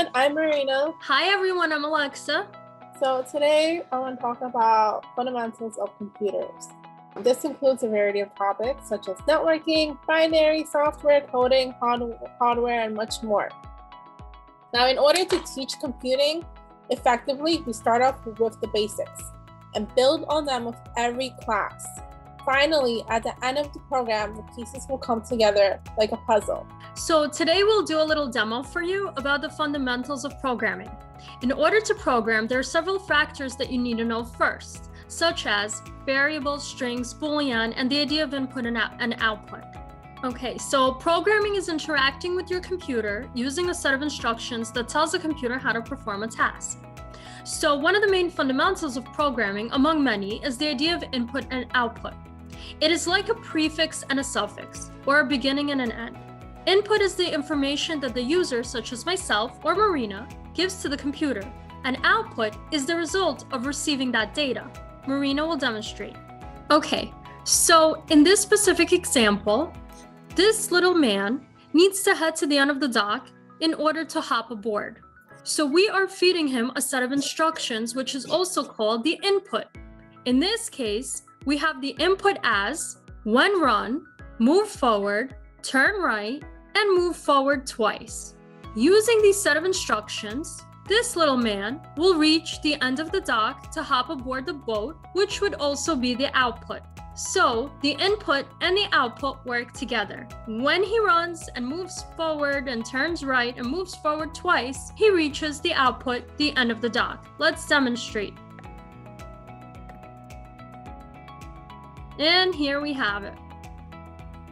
everyone, I'm Marina. Hi everyone, I'm Alexa. So today I want to talk about fundamentals of computers. This includes a variety of topics such as networking, binary, software, coding, hardware, and much more. Now, in order to teach computing effectively, we start off with the basics and build on them with every class. Finally, at the end of the program, the pieces will come together like a puzzle. So today we'll do a little demo for you about the fundamentals of programming. In order to program, there are several factors that you need to know first, such as variables, strings, boolean, and the idea of input and output. Okay, so programming is interacting with your computer using a set of instructions that tells the computer how to perform a task. So one of the main fundamentals of programming, among many, is the idea of input and output. It is like a prefix and a suffix, or a beginning and an end. Input is the information that the user, such as myself or Marina, gives to the computer, and output is the result of receiving that data. Marina will demonstrate. Okay, so in this specific example, this little man needs to head to the end of the dock in order to hop aboard. So we are feeding him a set of instructions, which is also called the input. In this case, we have the input as when run, move forward, turn right, and move forward twice. Using these set of instructions, this little man will reach the end of the dock to hop aboard the boat, which would also be the output. So the input and the output work together. When he runs and moves forward and turns right and moves forward twice, he reaches the output, the end of the dock. Let's demonstrate. And here we have it.